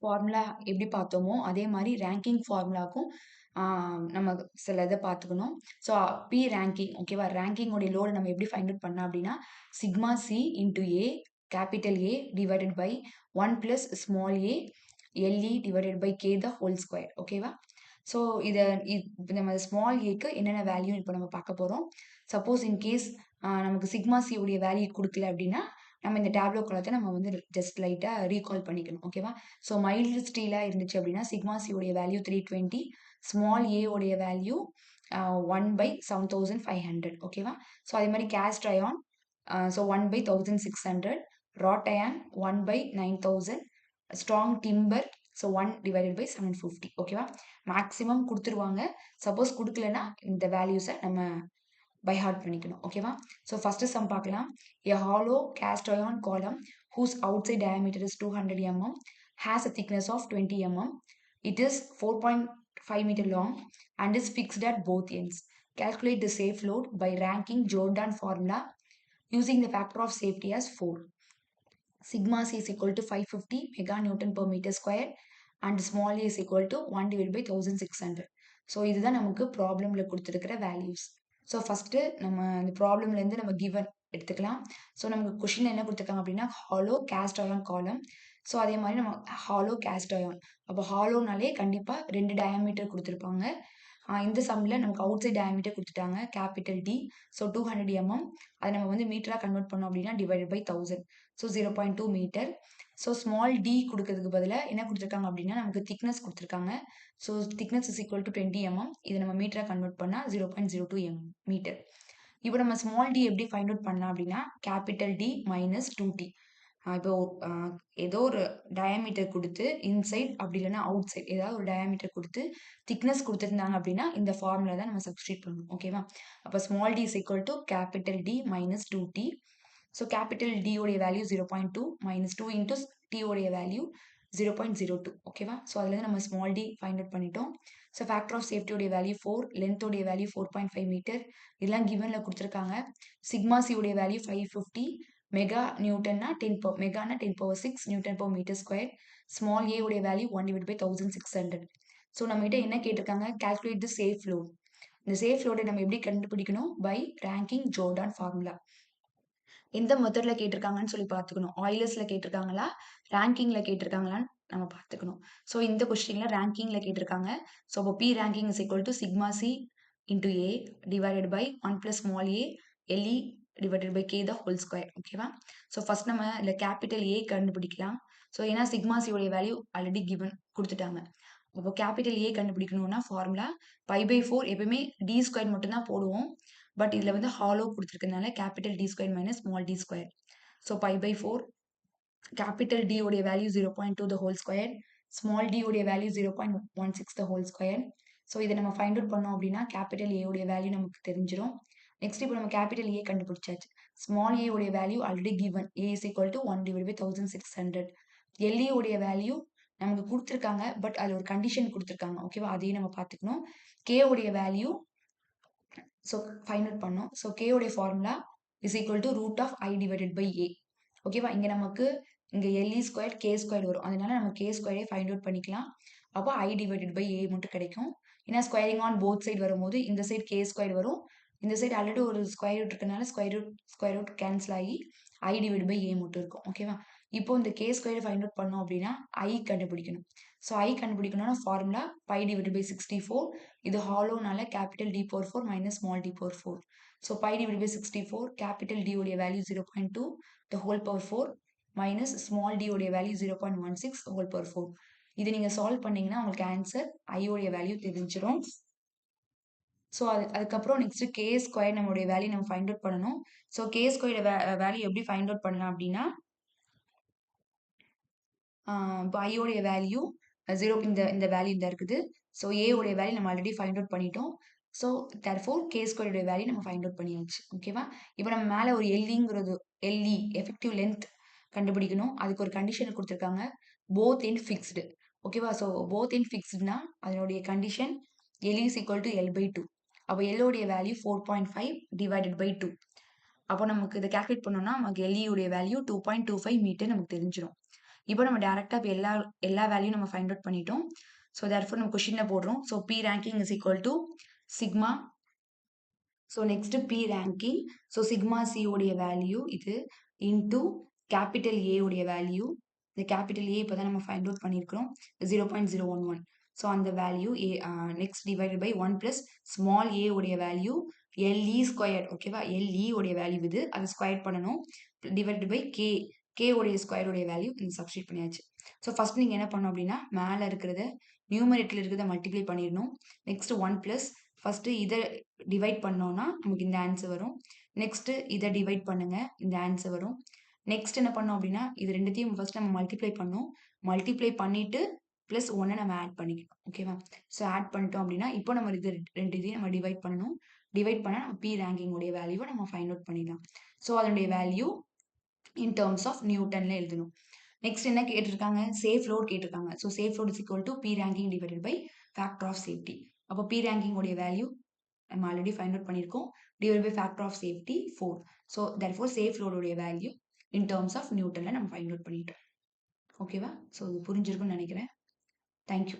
Formula எப்படி பார்த்தோமோ அதே மாதிரி ரேங்கிங் ஃபார்முலாக்கும் நம்ம சில இதை பார்த்துக்கணும். ஸோ பி ரேங்கிங் ஓகேவா, ரேங்கிங்கோடைய லோடு நம்ம எப்படி ஃபைண்ட் அவுட் பண்ணோம் அப்படின்னா sigma C into A capital A divided by 1 plus small A L E divided by K the whole square. ஓகேவா, ஸோ இதை நம்ம ஸ்மால் ஏக்கு என்னென்ன வேல்யூ இப்போ நம்ம பார்க்க போகிறோம். சப்போஸ் இன்கேஸ் நமக்கு சிக்மா சி உடைய வேல்யூ கொடுக்கல அப்படின்னா நம்ம இந்த டேப்லோ காலத்தை நம்ம வந்து ஜஸ்ட் லைட்டாக ரீகால் பண்ணிக்கணும். ஓகேவா, ஸோ மைல்டு ஸ்டீலாக இருந்துச்சு அப்படின்னா சிக்மா சி உடைய வேல்யூ 320, ஸ்மால் ஏ உடைய வேல்யூ 1/7500. ஓகேவா, ஸோ அதே மாதிரி cast iron so 1/1600, wrought iron 1/9000, strong timber so 1/750. ஓகேவா, மேக்ஸிமம் கொடுத்துருவாங்க. சப்போஸ் கொடுக்கலன்னா இந்த வேல்யூஸை நம்ம பை ஹார்ட் பண்ணிக்கணும். ஓகேவா, ஸோ ஃபர்ஸ்ட் சம் பார்க்கலாம். A hollow cast iron column whose outside diameter is 200 mm has a thickness of 20 mm. It is 4.5 meter long and is fixed at both ends. Calculate the safe load by ranking Jordan formula using the factor of safety as 4. Sigma C is equal to 550 mega Newton per meter square and small a is equal to 1 divided by 1600. So இதுதான் நமக்கு ப்ராப்ளமில் கொடுத்துருக்கிற values. So first நம்ம இந்த ப்ராப்ளம்லேருந்து நம்ம given எடுத்துக்கலாம். So நமக்கு question என்ன கொடுத்துருக்காங்க அப்படின்னா ஹாலோ கேஸ்ட் அயான் காலம். ஸோ அதே மாதிரி நம்ம ஹாலோ கேஸ்ட் அயான், அப்போ ஹாலோனாலே கண்டிப்பாக 2 டயாமீட்டர் கொடுத்துருப்பாங்க. இந்த சம்மில் நமக்கு அவுட் சைட் டயாமீட்டர் கொடுத்துட்டாங்க கேபிட்டல் டி. ஸோ 200 mm, அதை நம்ம வந்து மீட்டராக கன்வெர்ட் பண்ணோம் அப்படின்னா divided by 1000, so 0.2 metre. So small D கொடுக்கறதுக்கு பதிலாக என்ன கொடுத்துருக்காங்க அப்படின்னா நமக்கு திக்னஸ் கொடுத்துருக்காங்க. So thickness is equal to 20 mm, இதை நம்ம மீட்டராக கன்வெர்ட் பண்ணால் 0.02 மீட்டர். இப்போ நம்ம ஸ்மால் டி எப்படி ஃபைண்ட் அவுட் பண்ணலாம் அப்படின்னா கேபிட்டல் டி மைனஸ் 2t. இப்போ ஏதோ ஒரு டயாமீட்டர் கொடுத்து இன்சைட் அப்படி இல்லைன்னா அவுட் சைட் ஏதாவது ஒரு டயாமீட்டர் கொடுத்து திக்னஸ் கொடுத்துருந்தாங்க அப்படின்னா இந்த ஃபார்முலா தான் நம்ம சப்ஸ்டியூட் பண்ணணும். ஓகேவா, அப்போ small T is equal to capital T minus 2t. So capital T உடைய வேல்யூ 0.2 மைனஸ் 2 இன்டூ டி உடைய வேல்யூ 0.02. ஓகேவா, ஸோ அதுலேருந்து நம்ம ஸ்மால் டி ஃபைண்ட் அவுட் பண்ணிட்டோம். ஸோ ஃபேக்டர் ஆஃப் சேஃப்டியோடைய வேல்யூ 4, லென்த்தோடைய வேல்யூ 4.5 மீட்டர், இதெல்லாம் கிவனில் கொடுத்துருக்காங்க. சிக்மா சி உடைய வேல்யூ 550, மெகா நியூட்டன்னா 10 power 6 newton per metre square, small A உடைய வேல்யூ 1 divided by 1600. ஸோ நம்மகிட்ட என்ன கேட்டிருக்காங்க, calculate the safe load. இந்த சேஃப் லோடை நம்ம எப்படி கண்டுபிடிக்கணும், பை ரேங்கிங் ஜோர்டான் ஃபார்முலா. எந்த மெத்தடில் கேட்டிருக்காங்கன்னு சொல்லி பார்த்துக்கணும். ஆயிலர்ஸில் கேட்டிருக்காங்களா ரேங்கிங்கில் கேட்டிருக்காங்களான்னு நம்ம பார்த்துக்கணும். ஸோ இந்த கொஸ்டினில் ரேங்கிங்கில் கேட்டிருக்காங்க. ஸோ அப்போ P ranking is equal to sigma C into A divided by 1 plus small A L E divided by K the whole square. ஓகேவா, ஸோ ஃபர்ஸ்ட் நம்ம இதில் கேபிட்டல் ஏ கண்டுபிடிக்கலாம். ஸோ ஏன்னா சிக்மா சியோடைய வேல்யூ ஆல்ரெடி கிவன் கொடுத்துட்டாங்க. அப்போ capital A கண்டுபிடிக்கணும்னா formula π/4 எப்பவுமே டி ஸ்கொயர் மட்டும்தான் போடுவோம். பட் இதில் வந்து ஹாலோ கொடுத்துருக்கனால capital T square minus small T square. So π/4 capital T உடைய value 0.2 the whole square, small T உடைய value 0.16 the whole square. So இதை நம்ம ஃபைண்ட் அவுட் பண்ணோம் அப்படின்னா கேபிட்டல் ஏ உடைய வேல்யூ நமக்கு தெரிஞ்சிடும். நெக்ஸ்ட் இப்போ நம்ம கேபிட்டல் ஏ கண்டுபிடிச்சாச்சு. ஸ்மால் ஏ உடைய value already given, A is equal to 1 divided by 1600. எல்இ உடைய வேல்யூ நமக்கு கொடுத்துருக்காங்க, பட் அதில் ஒரு கண்டிஷன் கொடுத்துருக்காங்க. ஓகேவா, அதையும் நம்ம பார்த்துக்கணும். கே உடைய வேல்யூ ஸோ ஃபைண்ட் அவுட் பண்ணோம். ஸோ கே உடைய formula is equal to root of I divided by A. ஓகேவா, இங்கே நமக்கு இங்கே எல்இ ஸ்கொயர் கே ஸ்கொயர் வரும், அதனால நம்ம கே ஸ்கொயரே ஃபைண்ட் அவுட் பண்ணிக்கலாம். அப்போ ஐ டிவைடட் பை ஏ மட்டும் கிடைக்கும். ஏன்னா ஸ்கொயரிங் ஆன் போத் சைடு வரும்போது இந்த சைடு கே ஸ்கொயர் வரும், இந்த சைடு ஆல்ரெடி ஒரு ஸ்கொயர் ரூட் இருக்கனால ஸ்கொயர் ரூட் கேன்சல் ஆகி ஐ டிவைட் பை ஏ மட்டும் இருக்கும். ஓகேவா, இப்போ இந்த கே ஸ்கொயர் ஃபைண்ட் அவுட் பண்ணோம் அப்படின்னா ஐ கண்டுபிடிக்கணும். ஸோ ஐ கண்டுபிடிக்கணும்னா ஃபார்முலா பை டிவைட் பை 64. இது ஹாலோனால capital T power 4 minus small T power 4. So pi divide by 64 capital T உடைய value 0.2 the whole power 4 minus small T உடைய வேல்யூ 0.16 ஹோல் பவர் 4. இது நீங்கள் சால்வ் பண்ணீங்கன்னா உங்களுக்கு ஆன்சர் ஐயோடைய வேல்யூ தெரிஞ்சிடும். ஸோ அதுக்கப்புறம் நெக்ஸ்ட் கே ஸ்கொயர் நம்மளுடைய வேல்யூ நம்ம ஃபைண்ட் அவுட் பண்ணணும். ஸோ கே ஸ்கொயர் வேல்யூ எப்படி ஃபைண்ட் அவுட் பண்ணலாம் அப்படின்னா இப்போ ஐயோடைய வேல்யூ 0, இந்த வேல்யூ இந்த இருக்குது. ஸோ ஏ உடைய வேல்யூ நம்ம ஆல்ரெடி ஃபைண்ட் அவுட் பண்ணிட்டோம். ஸோ தேர்ஃபோர் கே ஸ்கொயருடைய வேல்யூ நம்ம ஃபைண்ட் அவுட் பண்ணியாச்சு. ஓகேவா, இப்போ நம்ம மேலே ஒரு எல்இ எஃபெக்டிவ் லென்த் கண்டுபிடிக்கணும். அதுக்கு ஒரு கண்டிஷன் கொடுத்துருக்காங்க, போத் எண்ட் ஃபிக்ஸ்டு. ஓகேவா, ஸோ போத் எண்ட் ஃபிக்ஸ்டுனா அதனுடைய condition L is equal to L/2. அப்போ எல்லோடைய வேல்யூ 4.5 டிவைடட் பை 2. அப்போ நமக்கு இதை கால்குலேட் பண்ணோம்னா நமக்கு எல்இ உடைய வேல்யூ 2.25 மீட்டர் நமக்கு தெரிஞ்சிடும். இப்போ நம்ம டைரக்டா இப்போ எல்லா எல்லா வேல்யூ நம்ம ஃபைண்ட் அவுட் பண்ணிட்டோம். ஸோ தேர்ஃபோர் நம்ம கொஸ்டின்ல போடுறோம். So P ranking is equal to sigma. So next P ranking. So sigma C உடைய வேல்யூ இது இன்டூ கேபிட்டல் ஏ உடைய வேல்யூ. இந்த கேபிட்டல் ஏ இப்போ தான் நம்ம ஃபைண்ட் அவுட் பண்ணியிருக்கிறோம் 0.011. ஸோ அந்த value A next divided by 1 plus small A உடைய வேல்யூ எல்இ ஸ்கொயர். ஓகேவா, எல்இ உடைய வேல்யூ இது, அதை ஸ்கொயர் பண்ணணும். டிவைடட் பை கே, கே உடைய ஸ்கொயர் உடைய வேல்யூ இந்த சப்ஸ்டிட் பண்ணியாச்சு. ஸோ ஃபர்ஸ்ட் நீங்கள் என்ன பண்ணணும் அப்படின்னா மேலே இருக்கிறத நியூமரேட்டரில் இருக்கிறத மல்டிப்ளை பண்ணிடணும். நெக்ஸ்ட் 1 பிளஸ் ஃபர்ஸ்ட் இதை டிவைட் பண்ணோம்னா நமக்கு இந்த ஆன்சர் வரும். நெக்ஸ்ட் இதை டிவைட் பண்ணுங்க, இந்த ஆன்சர் வரும். நெக்ஸ்ட் என்ன பண்ணோம் அப்படின்னா இது ரெண்டுத்தையும் ஃபர்ஸ்ட் நம்ம மல்டிப்ளை பண்ணோம். மல்டிப்ளை பண்ணிட்டு பிளஸ் ஒன்னை நம்ம ஆட் பண்ணிக்கணும். ஓகேவா, ஸோ ஆட் பண்ணிட்டோம் அப்படின்னா இப்போ நம்ம இது ரெண்டு இதையும் நம்ம டிவைட் பண்ணணும். டிவைட் பண்ணால் நம்ம பி ரேங்கிங் உடைய வேல்யூவை நம்ம ஃபைண்ட் அவுட் பண்ணிடலாம். ஸோ அதனுடைய வேல்யூ இன் டேர்ம்ஸ் ஆஃப் நியூட்டன்ல எழுதணும். நெக்ஸ்ட் என்ன கேட்டிருக்காங்க, சேஃப் லோட் கேட்டிருக்காங்க. So safe load is equal to P ranking divided by factor of safety. அப்போ பி ரேங்கிங் உடைய வேல்யூ நம்ம ஆல்ரெடி ஃபைண்ட் அவுட் பண்ணியிருக்கோம். Divide by factor of safety 4. So therefore safe லோடுடைய வேல்யூ இன் டேர்ம்ஸ் ஆஃப் நியூட்டன்ல நம்ம find out பண்ணிட்டோம். ஓகேவா, so இது புரிஞ்சிருக்கும்னு நினைக்கிறேன். தேங்க்யூ.